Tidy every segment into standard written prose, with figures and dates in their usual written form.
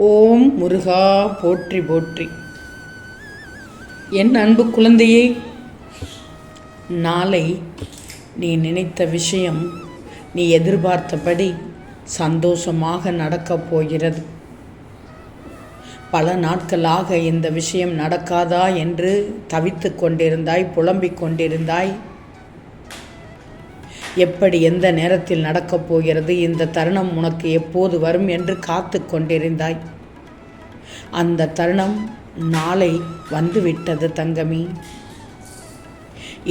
ஓம் முருகா போற்றி போற்றி. என் அன்பு குழந்தையே, நாளை நீ நினைத்த விஷயம் நீ எதிர்பார்த்தபடி சந்தோஷமாக நடக்கப் போகிறது. பல நாட்களாக இந்த விஷயம் நடக்காதா என்று தவித்து கொண்டிருந்தாய், புலம்பிக் கொண்டிருந்தாய். எப்படி எந்த நேரத்தில் நடக்கப் போகிறது, இந்த தருணம் உனக்கு எப்போது வரும் என்று காத்து கொண்டிருந்தாய். அந்த தருணம் நாளை வந்துவிட்டது தங்கமி.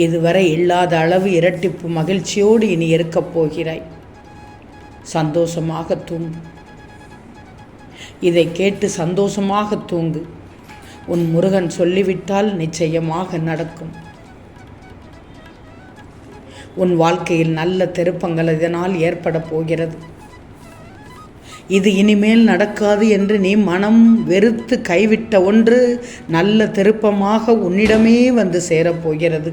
இதுவரை இல்லாத அளவு இரட்டிப்பு மகிழ்ச்சியோடு இனி இருக்கப் போகிறாய். சந்தோஷமாக தூங்கு. இதை கேட்டு சந்தோஷமாக தூங்கு. உன் முருகன் சொல்லிவிட்டால் நிச்சயமாக நடக்கும். உன் வாழ்க்கையில் நல்ல திருப்பங்கள் இதனால் ஏற்பட போகிறது. இது இனிமேல் நடக்காது என்று நீ மனம் வெறுத்து கைவிட்ட ஒன்று நல்ல திருப்பமாக உன்னிடமே வந்து சேரப்போகிறது.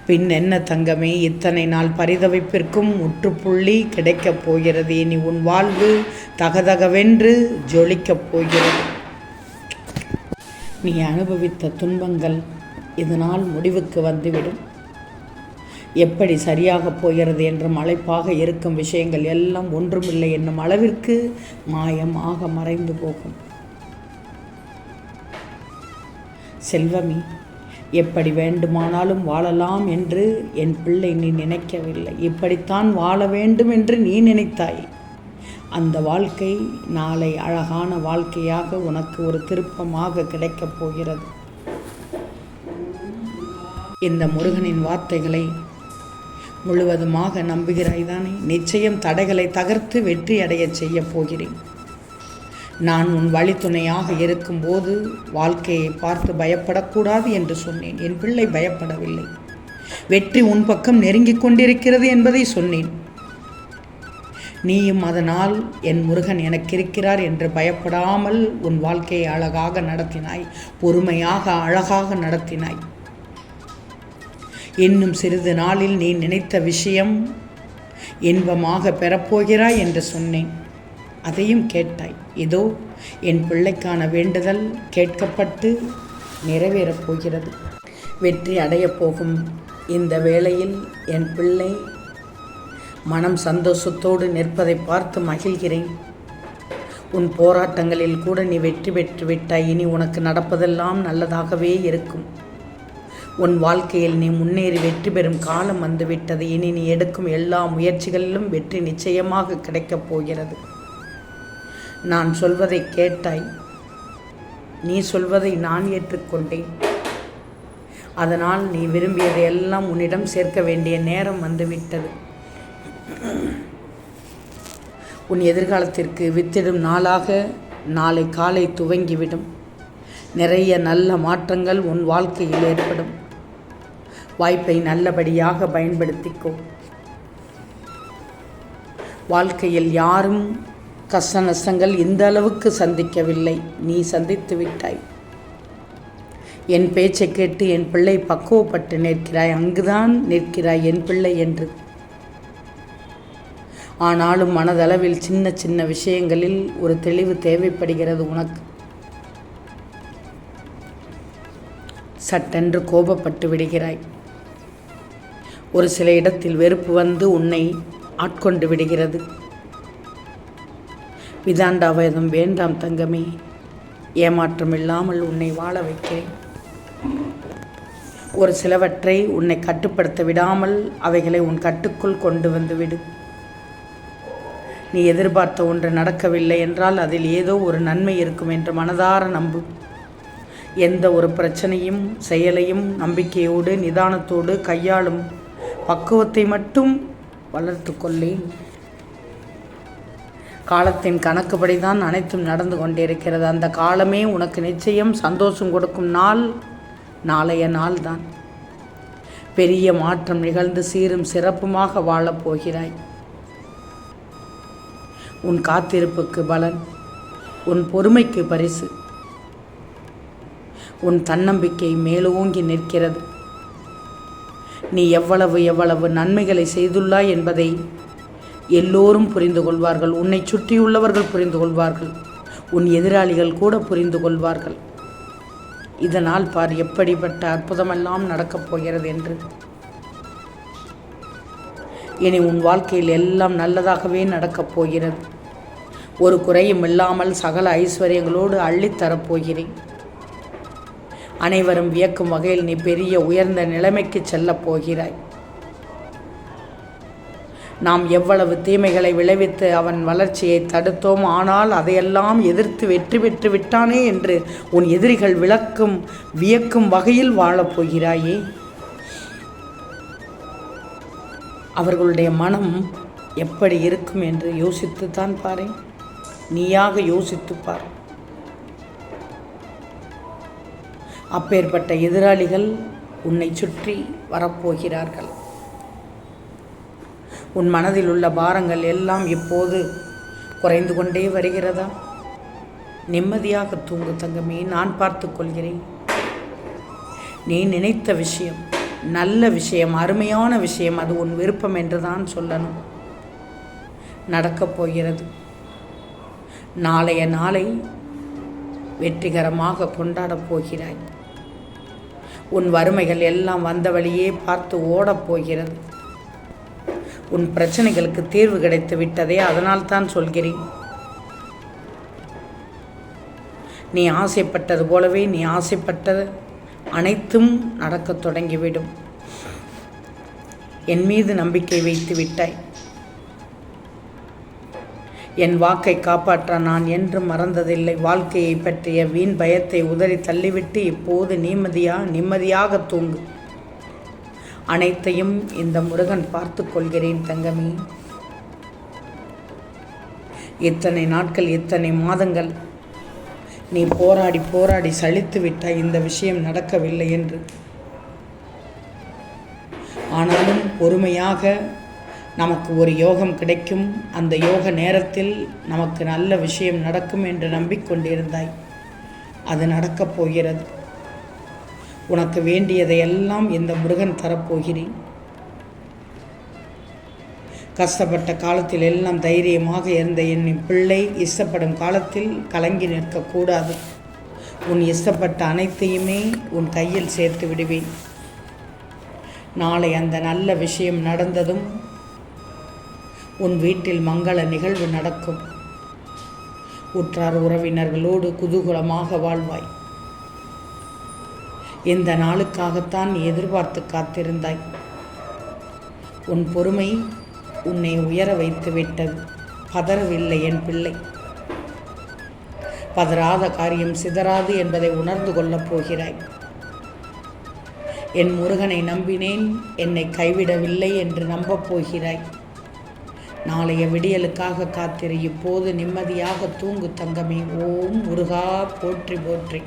பின் என்ன தங்கமே, இத்தனை நாள் பரிதவிப்பிற்கும் முற்றுப்புள்ளி கிடைக்கப் போகிறது. இனி உன் வாழ்வு தகதகவென்று ஜொலிக்கப் போகிறது. நீ அனுபவித்த துன்பங்கள் இதனால் முடிவுக்கு வந்துவிடும். எப்படி சரியாக போகிறது என்று மலைப்பாக இருக்கும் விஷயங்கள் எல்லாம் ஒன்றுமில்லை என்னும் அளவிற்கு மாயமாக மறைந்து போகும். செல்வமி, எப்படி வேண்டுமானாலும் வாழலாம் என்று என் பிள்ளை நீ நினைக்கவில்லை. இப்படித்தான் வாழ வேண்டும் என்று நீ நினைத்தாய். அந்த வாழ்க்கை நாளை அழகான வாழ்க்கையாக உனக்கு ஒரு திருப்பமாக கிடைக்கப் போகிறது. இந்த முருகனின் வார்த்தைகளை முழுவதுமாக நம்புகிறாய்தானே? நிச்சயம் தடைகளை தகர்த்து வெற்றி அடைய செய்ய போகிறேன். நான் உன் வழித்துணையாக இருக்கும்போது வாழ்க்கையை பார்த்து பயப்படக்கூடாது என்று சொன்னேன். என் பிள்ளை பயப்படவில்லை. வெற்றி உன் பக்கம் நெருங்கிக் கொண்டிருக்கிறது என்பதை சொன்னேன். நீயும் அதனால் என் முருகன் எனக்கு இருக்கிறார் என்று பயப்படாமல் உன் வாழ்க்கையை அழகாக நடத்தினாய். பொறுமையாக அழகாக நடத்தினாய். இன்னும் சிறிது நாளில் நீ நினைத்த விஷயம் இன்பமாக பெறப்போகிறாய் என்று சொன்னேன். அதையும் கேட்டாய். இதோ என் பிள்ளைக்கான வேண்டுதல் கேட்கப்பட்டு நிறைவேறப் போகிறது. வெற்றி அடையப் போகும் இந்த வேளையில் என் பிள்ளை மனம் சந்தோஷத்தோடு நிற்பதை பார்த்து மகிழ்கிறேன். உன் போராட்டங்களில் கூட நீ வெற்றி பெற்று விட்டாய். இனி உனக்கு நடப்பதெல்லாம் நல்லதாகவே இருக்கும். உன் வாழ்க்கையில் நீ முன்னேறி வெற்றி பெறும் காலம் வந்துவிட்டது. இனி நீ எடுக்கும் எல்லா முயற்சிகளிலும் வெற்றி நிச்சயமாக கிடைக்கப் போகிறது. நான் சொல்வதை கேட்டாய். நீ சொல்வதை நான் ஏற்றுக்கொண்டேன். அதனால் நீ விரும்பியதை எல்லாம் உன்னிடம் சேர்க்க வேண்டிய நேரம் வந்துவிட்டது. உன் எதிர்காலத்திற்கு வித்திடும் நாளாக நாளை காலை துவங்கிவிடும். நிறைய நல்ல மாற்றங்கள் உன் வாழ்க்கையில் ஏற்படும். வாய்ப்பை நல்லபடியாக பயன்படுத்திக்கோ. வாழ்க்கையில் யாரும் கஷ்ட நஷ்டங்கள் இந்த அளவுக்கு சந்திக்கவில்லை. நீ சந்தித்து விட்டாய். என் பேச்சை கேட்டு என் பிள்ளை பக்குவப்பட்டு நிற்கிறாய். அங்குதான் நிற்கிறாய் என் பிள்ளை என்று. ஆனாலும் மனதளவில் சின்ன சின்ன விஷயங்களில் ஒரு தெளிவு தேவைப்படுகிறது உனக்கு. சட்டென்று கோபப்பட்டு விடுகிறாய். ஒரு சில இடத்தில் வெறுப்பு வந்து உன்னை ஆட்கொண்டு விடுகிறது. விதாண்டாவதம் வேண்டாம் தங்கமே. ஏமாற்றம் இல்லாமல் உன்னை வாழ வைக்கிறேன். ஒரு சிலவற்றை உன்னை கட்டுப்படுத்த விடாமல் அவைகளை உன் கட்டுக்குள் கொண்டு வந்து விடு. நீ எதிர்பார்த்த ஒன்று நடக்கவில்லை என்றால் அதில் ஏதோ ஒரு நன்மை இருக்கும் என்று மனதார நம்பு. எந்த ஒரு பிரச்சனையும் செயலையும் நம்பிக்கையோடு நிதானத்தோடு கையாளும் பக்குவத்தை மட்டும் வளர்த்து கொள்ளேன். காலத்தின் கணக்குப்படி தான் அனைத்தும் நடந்து கொண்டிருக்கிறது. அந்த காலமே உனக்கு நிச்சயம் சந்தோஷம் கொடுக்கும் நாள் நாளைய நாள் தான். பெரிய மாற்றம் நிகழ்ந்து சீரும் சிறப்புமாக வாழப் போகிறாய். உன் காத்திருப்புக்கு பலன், உன் பொறுமைக்கு பரிசு. உன் தன்னம்பிக்கை மேலோங்கி நிற்கிறது. நீ எவ்வளவு நன்மைகளை செய்துள்ளாய் என்பதை எல்லோரும் புரிந்து கொள்வார்கள். உன்னை சுற்றியுள்ளவர்கள் புரிந்து கொள்வார்கள். உன் எதிராளிகள் கூட புரிந்து கொள்வார்கள். இதனால் பார் எப்படிப்பட்ட அற்புதமெல்லாம் நடக்கப் போகிறது என்று. இனி உன் வாழ்க்கையில் எல்லாம் நல்லதாகவே நடக்கப் போகிறது. ஒரு குறையும் இல்லாமல் சகல ஐஸ்வர்யங்களோடு அள்ளித்தரப்போகிறேன். அனைவரும் வியக்கும் வகையில் நீ பெரிய உயர்ந்த நிலைமைக்கு செல்லப் போகிறாய். நாம் எவ்வளவு தீமைகளை விளைவித்து அவன் வளர்ச்சியை தடுத்தோம், ஆனால் அதையெல்லாம் எதிர்த்து வெற்றி பெற்று விட்டானே என்று உன் எதிரிகள் வியக்கும் வகையில் வாழப்போகிறாயே. அவர்களுடைய மனம் எப்படி இருக்கும் என்று யோசித்துத்தான் பாரு. நீயாக யோசித்துப்பார். அப்பேற்பட்ட எதிராளிகள் உன்னை சுற்றி வரப்போகிறார்கள். உன் மனதில் உள்ள பாரங்கள் எல்லாம் இப்போது குறைந்து கொண்டே வருகிறதா? நிம்மதியாக தூங்கு தங்கமே, நான் பார்த்து கொள்கிறேன். நீ நினைத்த விஷயம் நல்ல விஷயம், அருமையான விஷயம், அது உன் விருப்பம் என்று தான் சொல்லணும். நடக்கப் போகிறது. நாளைய நாளை வெற்றிகரமாக கொண்டாடப் போகிறாய். உன் வறுமைகள் எல்லாம் வந்த வழியே பார்த்து ஓடப்போகிறது. உன் பிரச்சனைகளுக்கு தீர்வு கிடைத்து விட்டதே, அதனால் தான் சொல்கிறேன். நீ ஆசைப்பட்டது போலவே நீ ஆசைப்பட்டது அனைத்தும் நடக்கத் தொடங்கிவிடும். என் மீது நம்பிக்கை வைத்து விட்டாய். என் வாக்கை காப்பாற்ற நான் என்றும் மறந்ததில்லை. வாழ்க்கையை பற்றிய வீண் பயத்தை உதறி தள்ளிவிட்டு இப்போது நிம்மதியாக தூங்கு. அனைத்தையும் இந்த முருகன் பார்த்து கொள்கிறேன் தங்கமே. இத்தனை நாட்கள், இத்தனை மாதங்கள் நீ போராடி சலித்து விட்டாய் இந்த விஷயம் நடக்கவில்லை என்று. ஆனாலும் பொறுமையாக நமக்கு ஒரு யோகம் கிடைக்கும், அந்த யோக நேரத்தில் நமக்கு நல்ல விஷயம் நடக்கும் என்று நம்பிக்கொண்டிருந்தாய். அது நடக்கப் போகிறது. உனக்கு வேண்டியதையெல்லாம் இந்த முருகன் தரப்போகிறேன். கஷ்டப்பட்ட காலத்தில் எல்லாம் தைரியமாக இருந்த என் பிள்ளை இஷ்டப்படும் காலத்தில் கலங்கி நிற்கக்கூடாது. உன் இஷ்டப்பட்ட அனைத்தையுமே உன் கையில் சேர்த்து விடுவேன். நாளை அந்த நல்ல விஷயம் நடந்ததும் உன் வீட்டில் மங்கள நிகழ்வு நடக்கும். உற்றார் உறவினர்களோடு குதூகலமாக வாழ்வாய். இந்த நாளுக்காகத்தான் நீ எதிர்பார்த்து காத்திருந்தாய். உன் பொறுமை உன்னை உயர வைத்து விட்டது. பதறவில்லை என் பிள்ளை. பதறாத காரியம் சிதறாது என்பதை உணர்ந்து கொள்ளப் போகிறாய். என் முருகனை நம்பினேன், என்னை கைவிடவில்லை என்று நம்பப் போகிறாய். நாளைய விடியலுக்காக காத்திரு. இப்போது நிம்மதியாக தூங்கு தங்கமே. ஓம் முருகா போற்றி போற்றி.